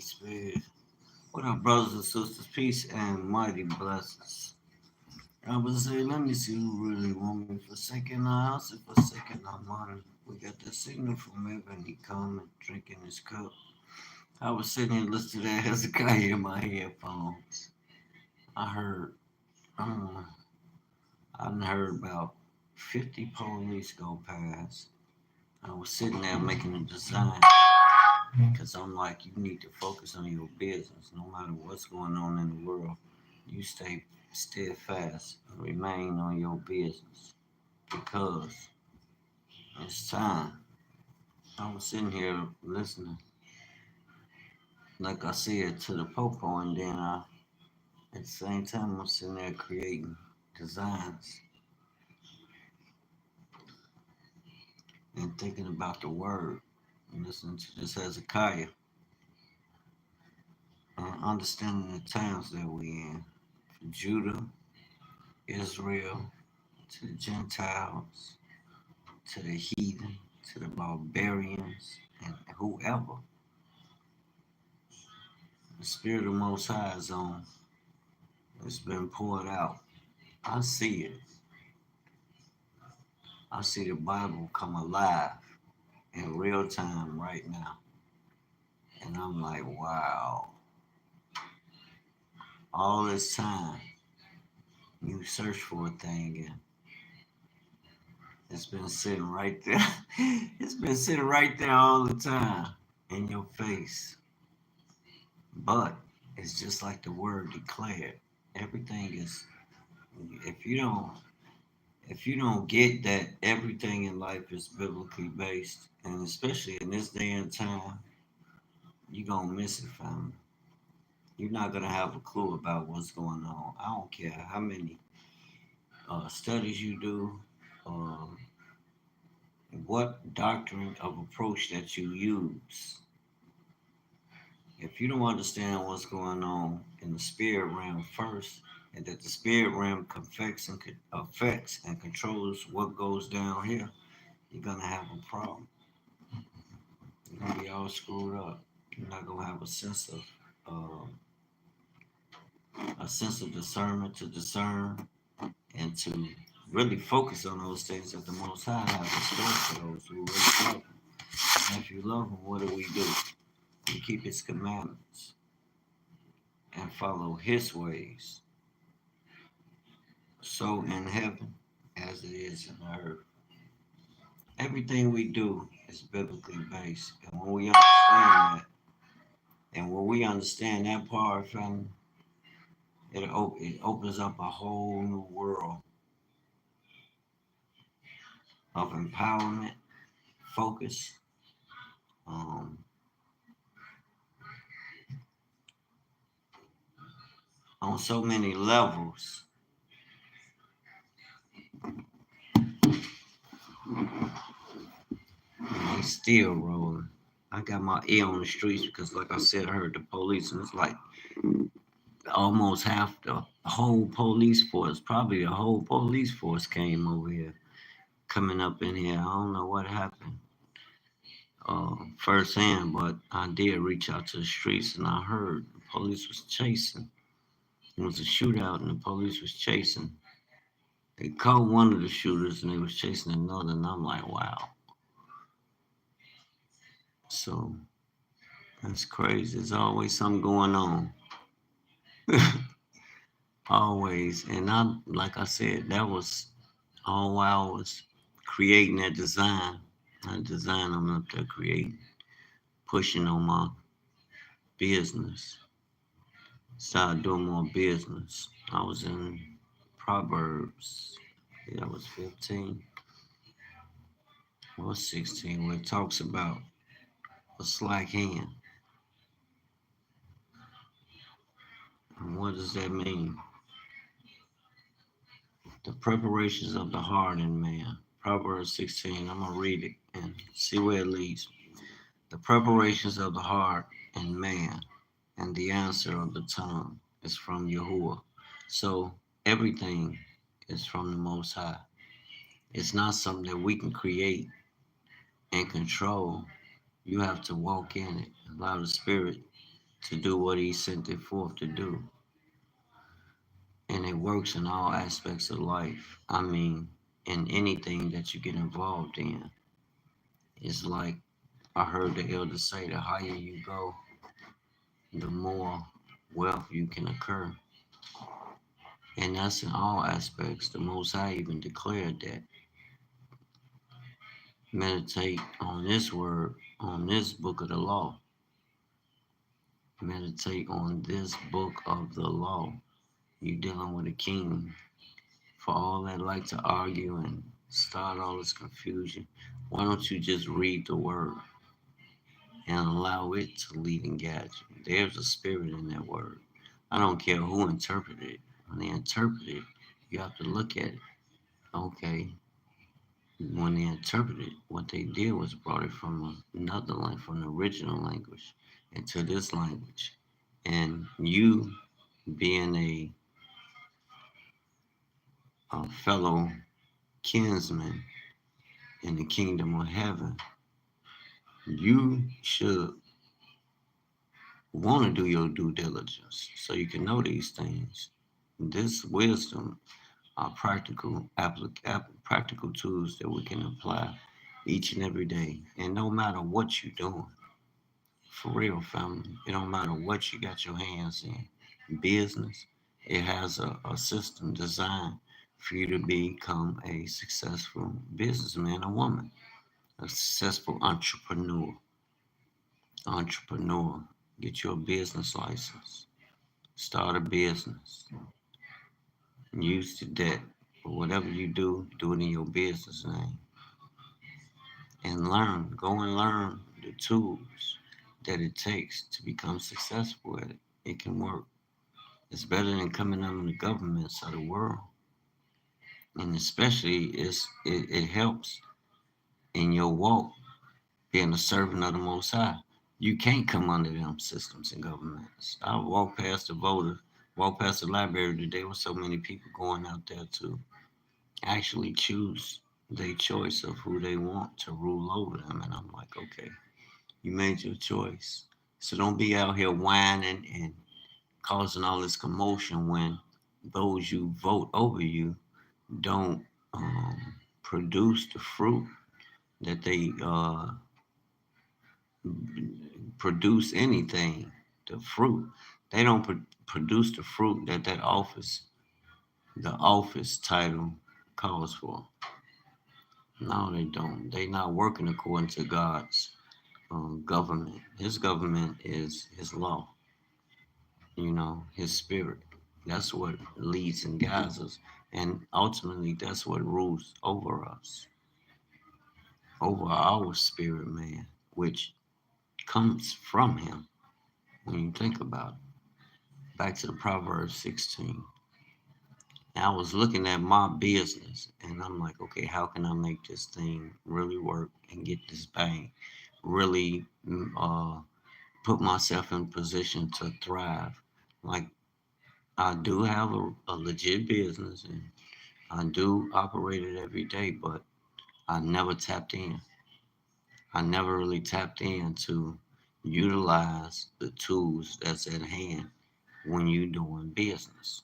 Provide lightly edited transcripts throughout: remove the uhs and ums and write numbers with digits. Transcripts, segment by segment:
Spirit. What up, brothers and sisters? Peace and mighty blessings. I would say, let me see who really want me for a second. I'll say for a second, I'm on. We got the signal from heaven. He come and drinking his cup. I was sitting here listening to that Hezekiah in my headphones. I heard, I don't know, I done heard about 50 police go past. I was sitting there making a design because I'm like, you need to focus on your business no matter what's going on in the world. You stay steadfast and remain on your business because it's time. I was sitting here listening, like I said, to the popo, and then at the same time, I'm sitting there creating designs and thinking about the word and listening to this Hezekiah and understanding the times that we in. From Judah, Israel, to the Gentiles, to the heathen, to the barbarians, and whoever. The Spirit of Most High is on. It's been poured out. I see it. I see the Bible come alive in real time right now. And I'm like, wow. All this time, you search for a thing and it's been sitting right there. It's been sitting right there all the time in your face. But it's just like the word declared. Everything is if you don't if you don't get that everything in life is biblically based, and especially in this day and time, you're gonna miss it, family. You're not gonna have a clue about what's going on. I don't care how many studies you do, um, what doctrine of approach that you use. If you don't understand what's going on in the spirit realm first, and that the spirit realm affects and controls what goes down here, you're gonna have a problem. You're gonna be all screwed up. You're not gonna have um, a sense of discernment to discern and to really focus on those things that the Most High has in store for those who really love Him. And if you love Him, what do? We keep His commandments and follow His ways, so in heaven as it is in earth. Everything we do is biblically based, and when we understand that, and when we understand that part, family, it opens up a whole new world of empowerment, focus, um, on so many levels. And they still rolling. I got my ear on the streets because, like I said, I heard the police, and it's like almost half the whole police force, probably the whole police force came over here, coming up in here. I don't know what happened firsthand, but I did reach out to the streets and I heard the police was chasing. It was a shootout and the police was chasing. They caught one of the shooters and they was chasing another, and I'm like, wow. So that's crazy. There's always something going on. Always. And like I said, that was all while I was creating that design. That design I'm up there creating, pushing on my business. Started doing more business. I was in Proverbs. Yeah, I was 15 or 16, where it talks about a slack hand. And what does that mean? The preparations of the heart in man. Proverbs 16, I'm going to read it and see where it leads. The preparations of the heart in man and the answer of the tongue is from Yahuwah. So everything is from the Most High. It's not something that we can create and control. You have to walk in it, allow the Spirit to do what he sent it forth to do. And it works in all aspects of life. I mean, in anything that you get involved in. It's like I heard the elders say, the higher you go, the more wealth you can occur. And that's in all aspects. The Most High even declared that. Meditate on this word, on this book of the law. Meditate on this book of the law. You're dealing with a king. For all that like to argue and start all this confusion, why don't you just read the word and allow it to lead and guide you? There's a spirit in that word. I don't care who interpreted it. When they interpret it, you have to look at it. Okay, when they interpreted, what they did was brought it from another language, from the original language, into this language. And you, being a fellow kinsman in the kingdom of heaven, you should want to do your due diligence so you can know these things. This wisdom are practical tools that we can apply each and every day. And no matter what you're doing, for real, family. It don't matter what you got your hands in. Business, it has a system designed for you to become a successful businessman or woman, a successful entrepreneur. Entrepreneur, get your business license, start a business, use the debt. But whatever you do it in your business name. And learn, go and learn the tools that it takes to become successful at it. It can work. It's better than coming under the governments of the world. And especially it helps in your walk being a servant of the Most High. You can't come under them systems and governments. I walked past the voter, walked past the library today with so many people going out there to actually choose their choice of who they want to rule over them. And I'm like, okay, you made your choice. So don't be out here whining and causing all this commotion when those you vote over you don't produce the fruit that they produce anything. The fruit they don't produce the fruit that the office title calls for. No, they don't. They not working according to God's government. His government is His law. His spirit. That's what leads and guides us. And ultimately, that's what rules over us, over our spirit man, which comes from him when you think about it. Back to the Proverbs 16. And I was looking at my business and I'm like, okay, how can I make this thing really work and get this bank really put myself in position to thrive? Like, I do have a legit business and I do operate it every day, but I never tapped in. I never really tapped in to utilize the tools that's at hand when you're doing business.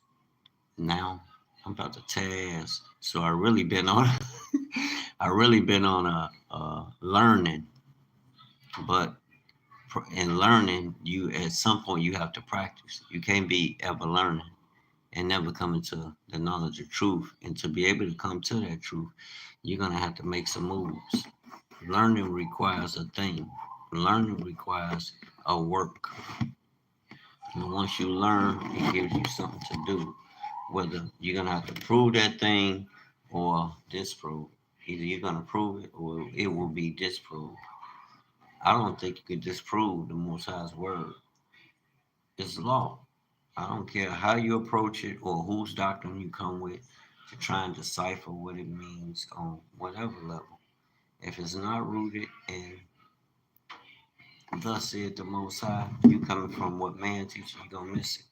Now I'm about to task. So I really been on I really been on a learning, but in learning you at some point you have to practice. You can't be ever learning and never coming to the knowledge of truth. And to be able to come to that truth, you're gonna have to make some moves. Learning requires a thing. Learning requires a work. And once you learn, it gives you something to do. Whether you're gonna have to prove that thing or disprove. Either you're gonna prove it or it will be disproved. I don't think you could disprove the Most High's word. It's law. I don't care how you approach it or whose doctrine you come with to try and decipher what it means on whatever level. If it's not rooted in thus said the Most High, you coming from what man teaches, you gonna miss it.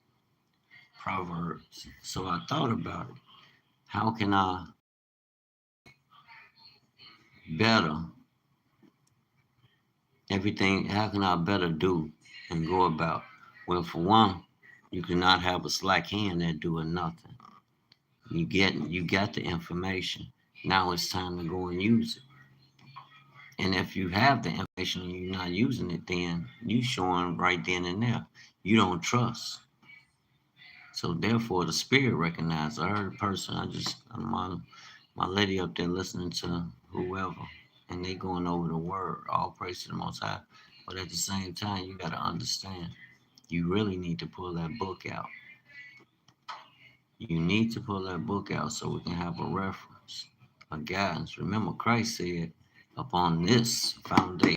Proverbs. So I thought about it. How can I better everything? How can I better do and go about? Well, for one, you cannot have a slack hand that doing nothing. You got the information. Now it's time to go and use it. And if you have the information and you're not using it, then you showing right then and there you don't trust. So therefore, the spirit recognized. I heard a person. My lady up there listening to whoever, and they going over the word. All praise to the Most High. But at the same time, you got to understand. You really need to pull that book out. You need to pull that book out so we can have a reference, a guidance. Remember, Christ said, "Upon this foundation,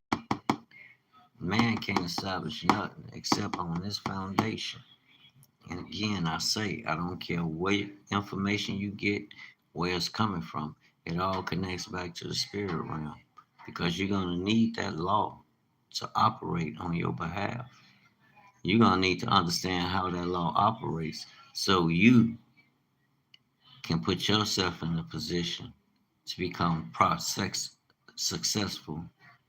man can't establish nothing except on this foundation." And again, I say, I don't care what information you get, where it's coming from. It all connects back to the spirit realm because you're going to need that law to operate on your behalf. You're going to need to understand how that law operates so you can put yourself in a position to become successful,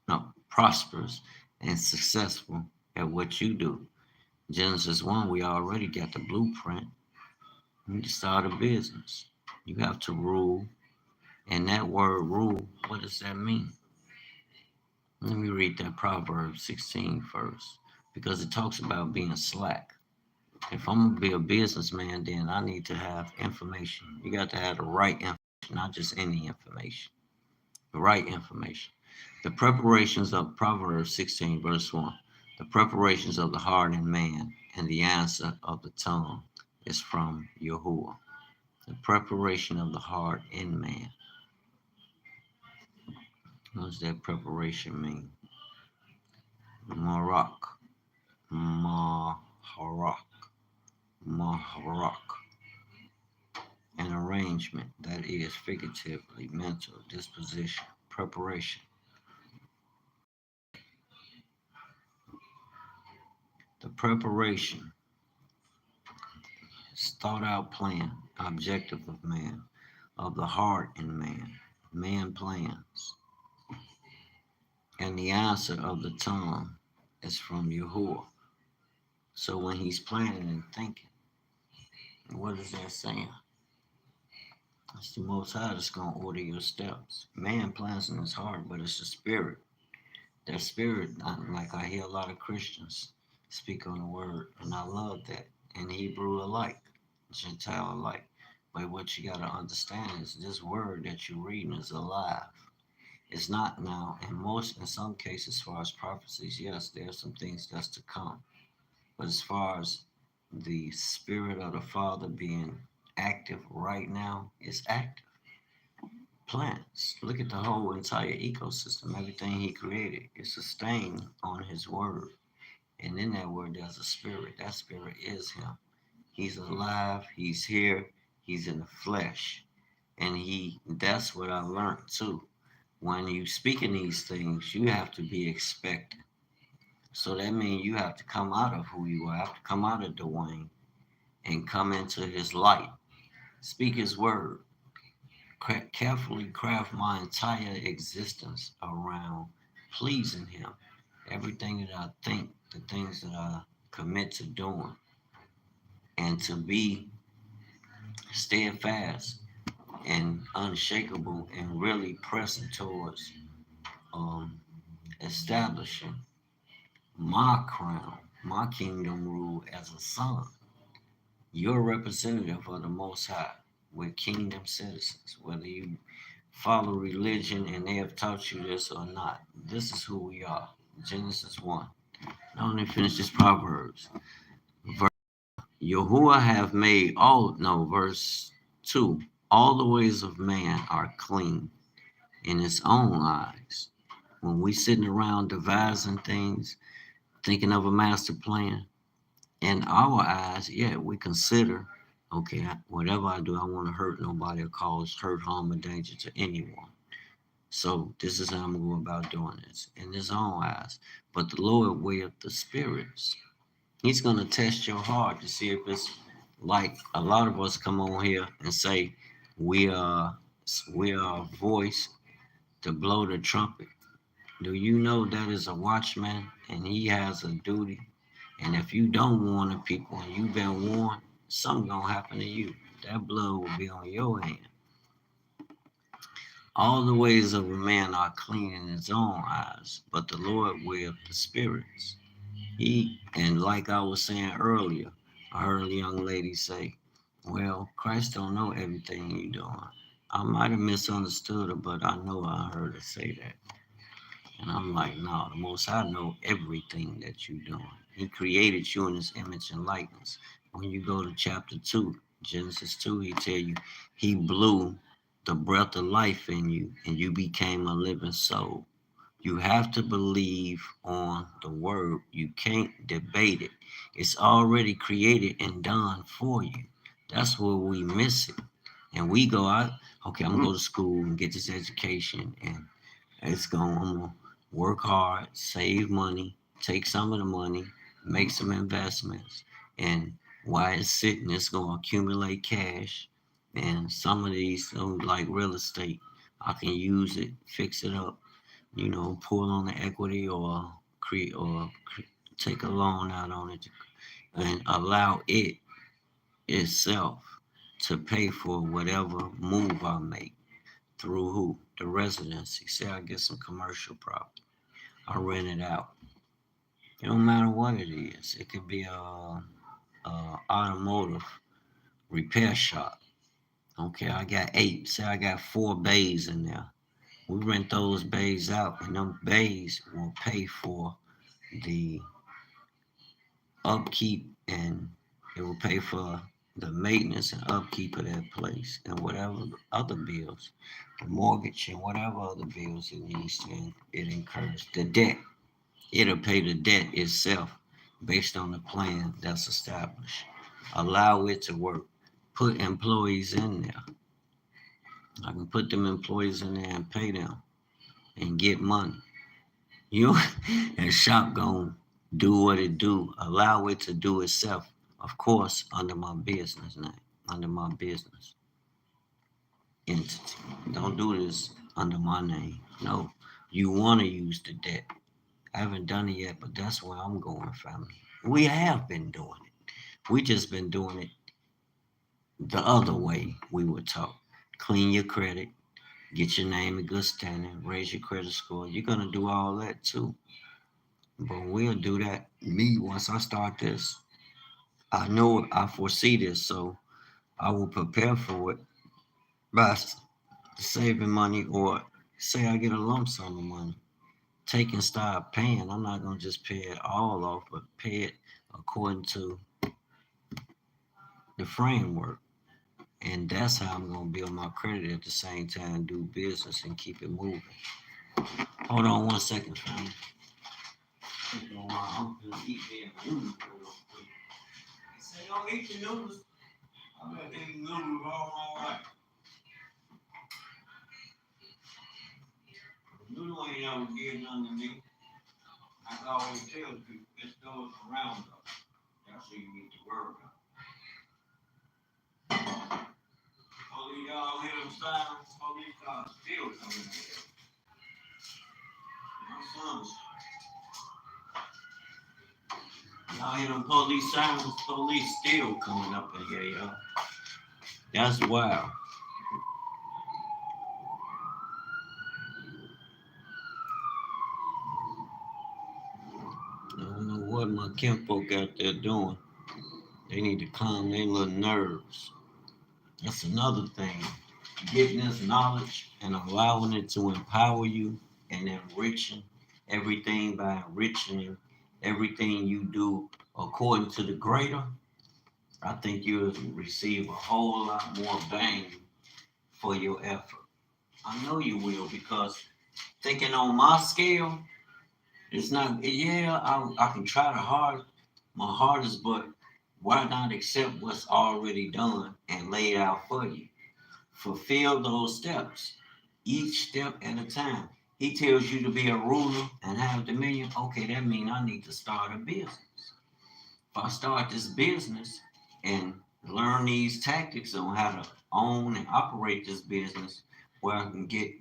no, prosperous and successful at what you do. Genesis 1, we already got the blueprint. You need to start a business. You have to rule. And that word rule, what does that mean? Let me read that Proverbs 16 first, because it talks about being slack. If I'm going to be a businessman, then I need to have information. You got to have the right information, not just any information. The right information. The preparations of Proverbs 16, verse 1. The preparations of the heart in man, and the answer of the tongue is from Yahuwah. The preparation of the heart in man. What does that preparation mean? Marak. Maharak. Maharak. An arrangement, that is figuratively, mental, disposition, preparation. The preparation is thought out plan, objective of man, of the heart in man. Man plans. And the answer of the tongue is from Yahuwah. So when he's planning and thinking, what is that saying? It's the Most High that's going to order your steps. Man plans in his heart, but it's the spirit. That spirit, like I hear a lot of Christians speak on the word, and I love that. In Hebrew alike, Gentile alike. But what you got to understand is this word that you're reading is alive. It's not now. In some cases, as far as prophecies, yes, there are some things that's to come. But as far as the spirit of the Father being active right now, it's active. Plants. Look at the whole entire ecosystem. Everything he created is sustained on his word. And in that word, there's a spirit. That spirit is him. He's alive. He's here. He's in the flesh. And that's what I learned too. When you speak in these things, you have to be expectant. So that means you have to come out of who you are, have to come out of Dwayne and come into his light. Speak his word. Carefully craft my entire existence around pleasing him. Everything that I think, the things that I commit to doing, and to be steadfast and unshakable and really pressing towards um, establishing my crown, my kingdom rule as a son. You're a representative of the Most High. We're kingdom citizens, whether you follow religion and they have taught you this or not. This is who we are. Genesis 1. Now let me finish this Proverbs. Yahuwah have made verse 2. All the ways of man are clean in his own eyes. When we sitting around devising things, thinking of a master plan, in our eyes, yeah, we consider, okay, whatever I do, I want to hurt nobody or cause hurt, harm, or danger to anyone. So this is how I'm going to go about doing this in his own eyes. But the Lord weigheth the spirits. He's going to test your heart to see if it's like a lot of us come on here and say we are a voice to blow the trumpet. Do you know that is a watchman and he has a duty? And if you don't warn the people and you've been warned, something gonna happen to you. That blood will be on your hand. All the ways of a man are clean in his own eyes, but the Lord weighteth the spirits. And like I was saying earlier, I heard a young lady say, well, Christ don't know everything you doing. I might have misunderstood her, but I know I heard her say that. And I'm like, no, the Most High know everything that you're doing. He created you in his image and likeness. When you go to chapter 2, Genesis 2, he tell you he blew the breath of life in you and you became a living soul. You have to believe on the word. You can't debate it. It's already created and done for you. That's where we miss it. And we go out, okay, I'm gonna go to school and get this education and I'm gonna work hard, save money, take some of the money, make some investments, and while it's sitting, it's gonna accumulate cash. And some of these, like real estate, I can use it, fix it up, pull on the equity or create or take a loan out on it and allow it itself to pay for whatever move I make through who? The residency. Say I get some commercial property. I rent it out. It don't matter what it is. It could be a automotive repair shop. Okay, I got 8. Say I got 4 bays in there. We rent those bays out, and them bays will pay for the upkeep, and it will pay for the maintenance and upkeep of that place and whatever other bills, the mortgage and whatever other bills it needs to. It incurs the debt. It'll pay the debt itself based on the plan that's established. Allow it to work. Put employees in there. I can put them employees in there and pay them and get money. You and shop gonna do what it do. Allow it to do itself. Of course, under my business name, under my business entity. Don't do this under my name. No, you want to use the debt. I haven't done it yet, but that's where I'm going, family. We have been doing it. We just been doing it the other way we were taught. Clean your credit, get your name in good standing, raise your credit score. You're gonna do all that too. But we'll do that. Me, once I start this, I know I foresee this, so I will prepare for it by saving money or say I get a lump sum of money. Take and start paying. I'm not gonna just pay it all off, but pay it according to the framework. And that's how I'm gonna build my credit at the same time, do business and keep it moving. Hold on 1 second, family. I'm gonna eat me a noodle real quick. Say, don't eat your noodles. I've been eating noodles all my life. Noodle ain't ever getting nothing to me. I can always tell people, this goes around us. That's how you get the word out. Holy y'all hear them sounds? Holy God still coming here. My sons. Y'all hear them police sounds? Police still coming up in here, y'all. That's wild. I don't know what my kinfolk out there doing. They need to calm their little nerves. That's another thing. Getting this knowledge and allowing it to empower you and enriching everything by enriching everything you do according to the greater, I think you'll receive a whole lot more bang for your effort. I know you will because thinking on my scale, it's not, yeah, I can try my hardest, but why not accept what's already done and laid out for you? Fulfill those steps, each step at a time. He tells you to be a ruler and have dominion. Okay, that means I need to start a business. If I start this business and learn these tactics on how to own and operate this business, where I can get,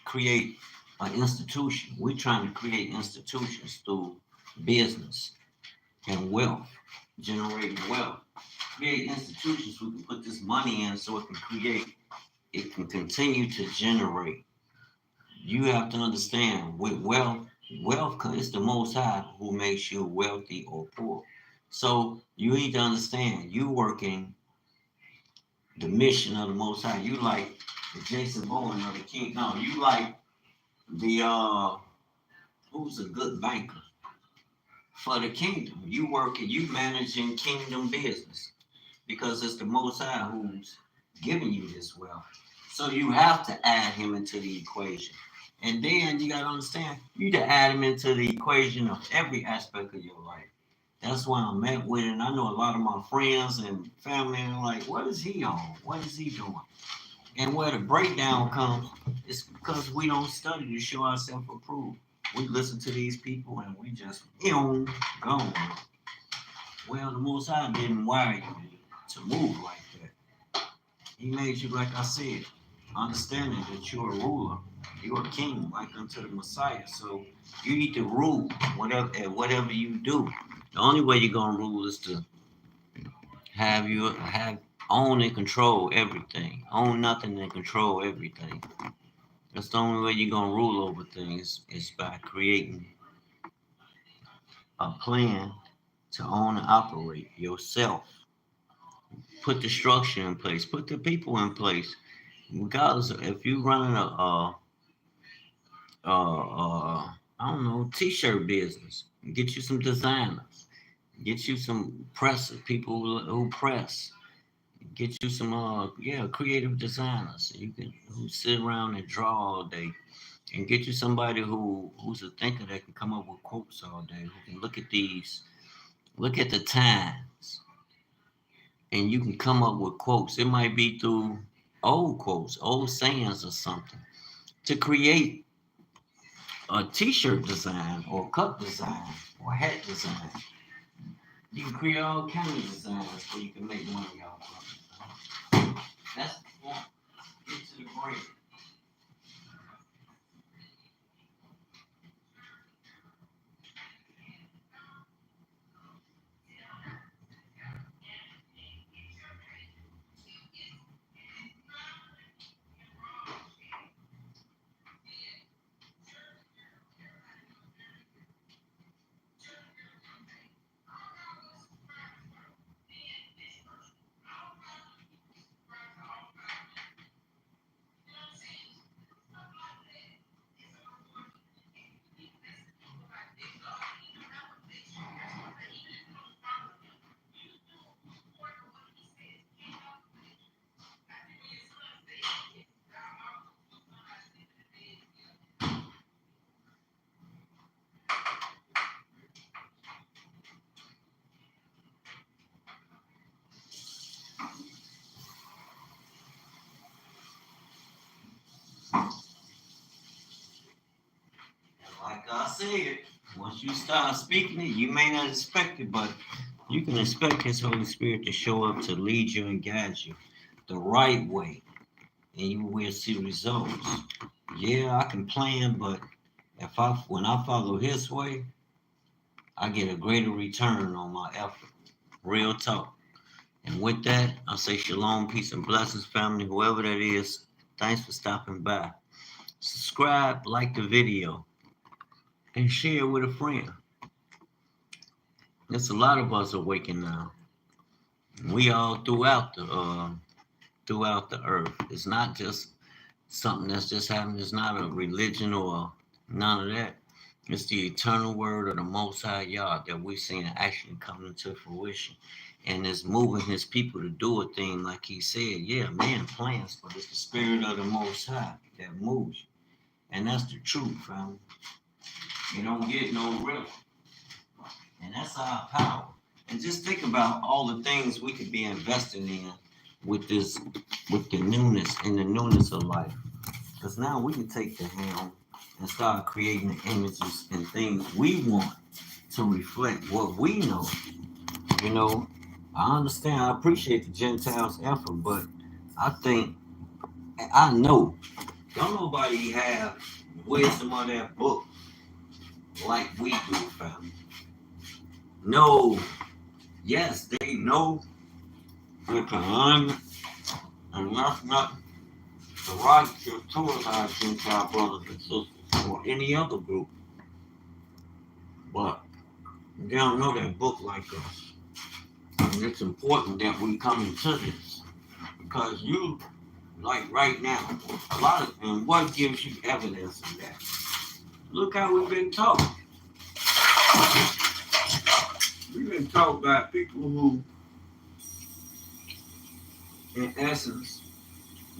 create an institution. We're trying to create institutions through business. and wealth, generating wealth. Create institutions we can put this money in so it can continue to generate. You have to understand with wealth is the most high who makes you wealthy or poor. So you need to understand you working the mission of the most high. You like the Jason Bourne of the king. No, you like the who's a good banker for the kingdom. You working, you managing kingdom business because it's the most high who's giving you this wealth. So you have to add him into the equation. And then you gotta understand, you to add him into the equation of every aspect of your life. That's why I'm met with it. And I know a lot of my friends and family are like, what is he on? What is he doing? And where the breakdown comes is because we don't study to show ourselves approved. We listen to these people and we just, gone. Well, the Most High didn't wire you to move like that. He made you, like I said, understanding that you're a ruler, you're a king, like unto the Messiah. So you need to rule whatever you do. The only way you're gonna rule is to have own and control everything. Own nothing and control everything. That's the only way you're gonna rule over things is by creating a plan to own and operate yourself. Put the structure in place. Put the people in place. Regardless of if you running I don't know, t-shirt business, get you some designers, get you some press people who press, get you some creative designers. You can who sit around and draw all day, and get you somebody who's a thinker that can come up with quotes all day, who can look at the times, and you can come up with quotes. It might be through old quotes, old sayings or something to create a t-shirt design or cup design or hat design. You can create all kinds of designs so you can make money off of it. That's the point. Get to the break. Like I said, once you start speaking it, you may not expect it, but you can expect His Holy Spirit to show up to lead you and guide you the right way, and you will see results. Yeah, I can plan, but when I follow His way, I get a greater return on my effort. Real talk. And with that, I say shalom, peace, and blessings, family, whoever that is. Thanks for stopping by. Subscribe, like the video, and share with a friend. There's a lot of us awakened now. We all throughout the earth. It's not just something that's just happening. It's not a religion or none of that. It's the eternal word of the Most High Yah that we're seeing actually coming to fruition. And it's moving his people to do a thing like he said. Yeah, man plans, but it's the spirit of the Most High that moves you. And that's the truth, family. You don't get no real. And that's our power. And just think about all the things we could be investing in with with the newness of life. Because now we can take the helm and start creating the images and things we want to reflect what we know. You know, I understand, I appreciate the Gentiles' effort, but I think, I know, don't nobody have wisdom of that book like we do, family. No, yes, they know the commandment, and that's not the right to towards Gentile brothers and sisters or any other group. But they don't know that book like us. And it's important that we come into this because you, like right now, a lot of, and what gives you evidence of that? Look how we've been taught. We've been taught by people who, in essence,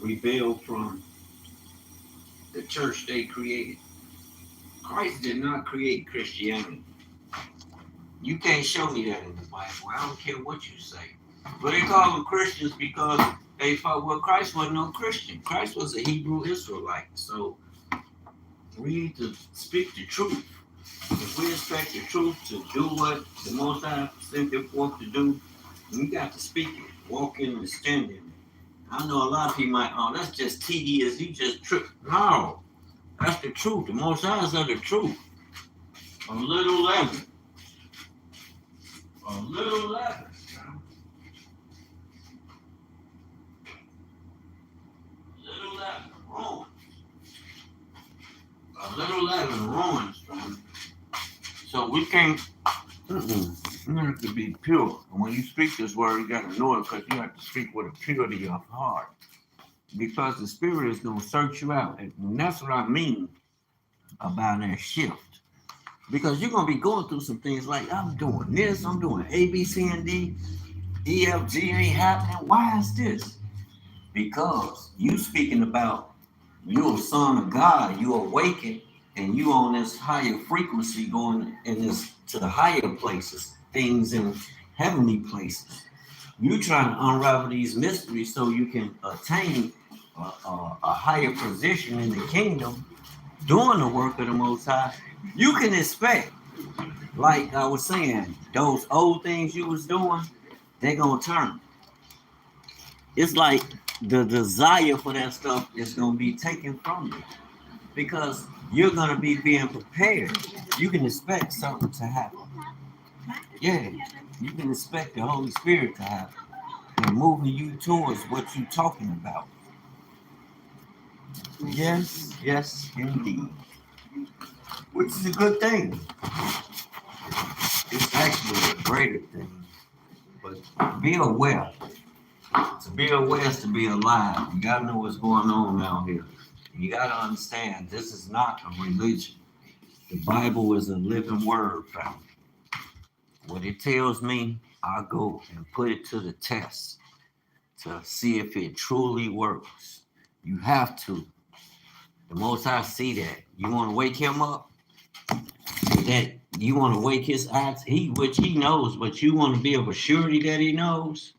rebelled from the church they created. Christ did not create Christianity. You can't show me that in the Bible. I don't care what you say. But they call them Christians because they thought, well, Christ wasn't no Christian. Christ was a Hebrew Israelite. So we need to speak the truth. If we expect the truth to do what the Most High sent it forth to do, we got to speak it, walk in and stand in it. I know a lot of people might, oh, that's just tedious. You just trip. No, that's the truth. The Most Highs are the truth. A little leaven. A little leaven. Little leaven ruins. A little leaven ruins. So we can't. You have to be pure. And when you speak this word, you got to know it because you have to speak with a purity of heart. Because the Spirit is going to search you out. And that's what I mean about that shift. Because you're going to be going through some things like, I'm doing this, I'm doing A, B, C, and D. E, F, G ain't happening. Why is this? Because you speaking about you're a son of God, you awaken, and you on this higher frequency going in this to the higher places, things in heavenly places. You trying to unravel these mysteries so you can attain a higher position in the kingdom, doing the work of the Most High. You can expect, like I was saying, those old things you was doing, they're gonna turn. It's like the desire for that stuff is gonna be taken from you because you're gonna be being prepared. You can expect something to happen. Yeah, you can expect the Holy Spirit to happen and moving you towards what you're talking about. Yes, yes, indeed. Which is a good thing. It's actually a greater thing. But be aware. To be aware is to be alive. You gotta know what's going on out here. You gotta understand this is not a religion. The Bible is a living word, family. What it tells me, I go and put it to the test to see if it truly works. You have to. The most I see that. You want to wake him up? That you want to wake his eyes, which he knows, but you want to be of a surety that he knows.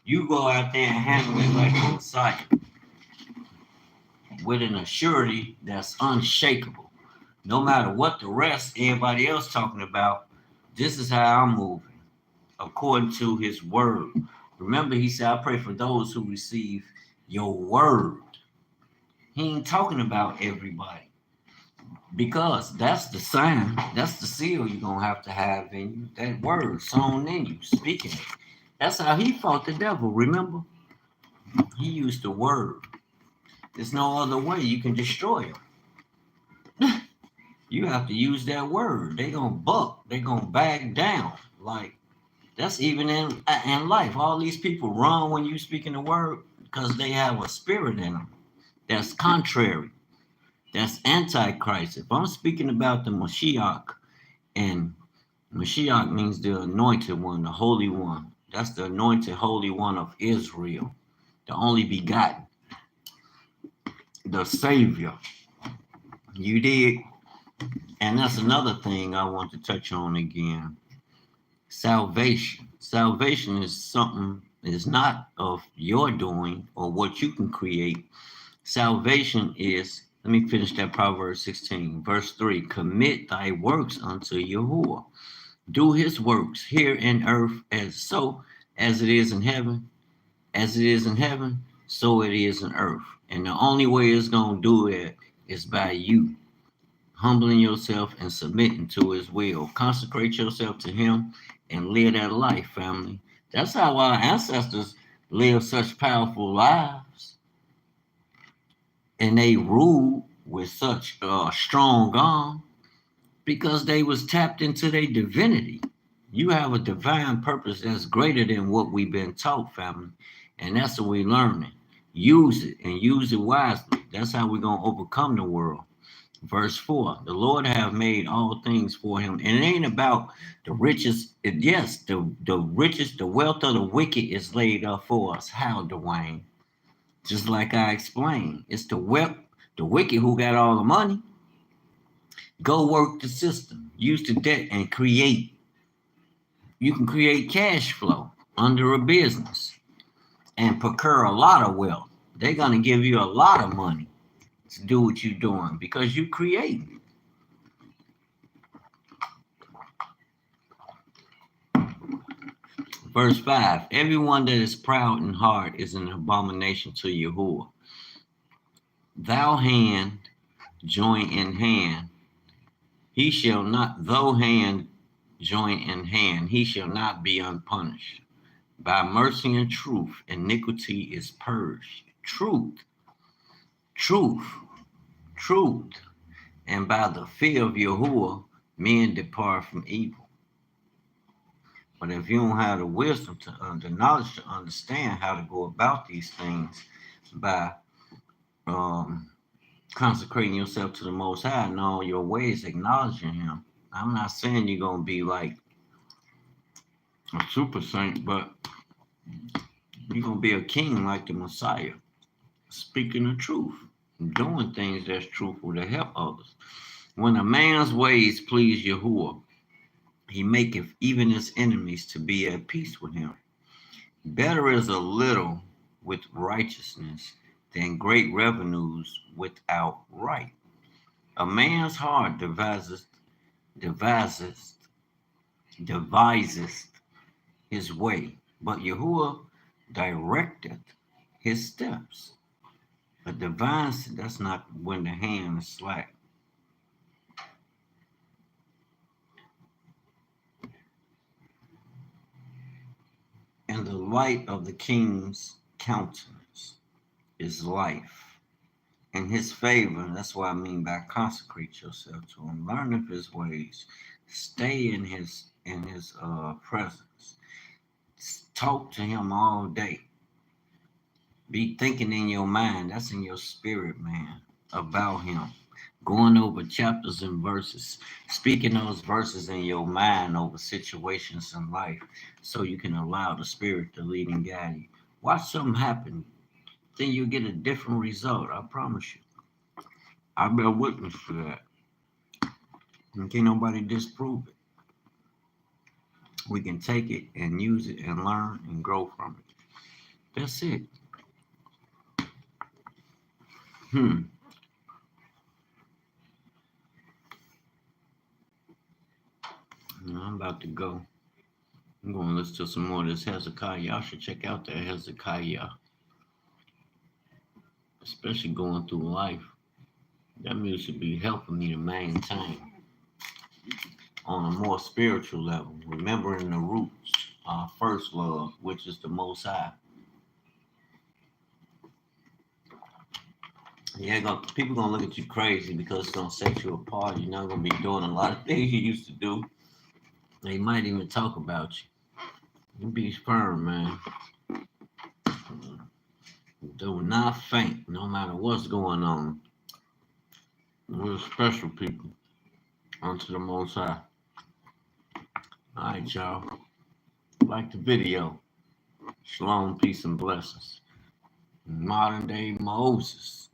You go out there and handle it like a Messiah with an assurity that's unshakable. No matter what the rest, everybody else talking about, this is how I'm moving according to his word. Remember, he said, I pray for those who receive your word. He ain't talking about everybody because that's the sign, that's the seal you're going to have in you, that word sown in you, speaking it. That's how he fought the devil, remember? He used the word. There's no other way you can destroy him. You have to use that word. They're going to buck. They're going to back down. Like, that's even in life. All these people run when you speak in the word because they have a spirit in them that's contrary. That's antichrist. If I'm speaking about the Mashiach, and Mashiach means the anointed one, the holy one. That's the anointed holy one of Israel, the only begotten, the savior. You did. And that's another thing I want to touch on again. Salvation. Salvation is something is not of your doing or what you can create. Salvation is, let me finish that Proverbs 16, verse 3. Commit thy works unto Yahuwah. Do his works here in earth as it is in heaven. As it is in heaven, so it is in earth. And the only way it's going to do it is by you humbling yourself and submitting to his will. Consecrate yourself to him and live that life, family. That's how our ancestors lived such powerful lives, and they ruled with such a strong arm because they was tapped into their divinity. You have a divine purpose that's greater than what we've been taught, family, and that's what we're learning. Use it and use it wisely. That's how we're gonna overcome the world. Verse 4, the Lord have made all things for him. And it ain't about the riches. Yes, the riches, the wealth of the wicked is laid up for us. How, Dwayne? Just like I explained, it's the wicked who got all the money. Go work the system, use the debt, and create. You can create cash flow under a business and procure a lot of wealth. They're gonna give you a lot of money to do what you're doing because you create. Verse 5, everyone that is proud in heart is an abomination to Yahuwah. Thou hand join in hand, he shall not, though hand join in hand, he shall not be unpunished. By mercy and truth, iniquity is purged. Truth, truth, truth. And by the fear of Yahuwah, men depart from evil. But if you don't have the wisdom the knowledge to understand how to go about these things by consecrating yourself to the Most High and all your ways, acknowledging Him. I'm not saying you're gonna be like a super saint, but you're gonna be a king like the Messiah, speaking the truth, doing things that's truthful to help others. When a man's ways please Yahuwah, he maketh even his enemies to be at peace with him. Better is a little with righteousness than great revenues without right. A man's heart deviseth his way, but Yahuwah directeth his steps. A divine, that's not when the hand is slack. And the light of the king's countenance is life. In his favor, that's what I mean by consecrate yourself to him. Learn of his ways. Stay in his presence. Talk to him all day. Be thinking in your mind, that's in your spirit, man, about him. Going over chapters and verses, speaking those verses in your mind over situations in life so you can allow the spirit to lead and guide you. Watch something happen, then you get a different result, I promise you. I've been witness to that. And can't nobody disprove it. We can take it and use it and learn and grow from it. That's it. I'm about to go. I'm going to listen to some more of this Hezekiah. Y'all should check out that Hezekiah. Especially going through life. That music be helping me to maintain on a more spiritual level. Remembering the roots, our first love, which is the Most High. Yeah, people gonna look at you crazy because it's gonna set you apart. You're not gonna be doing a lot of things you used to do. They might even talk about you. You be firm, man. Do not faint, no matter what's going on. We're special people unto the Most High. All right, y'all. Like the video. Shalom, peace, and blessings. Modern day Moses.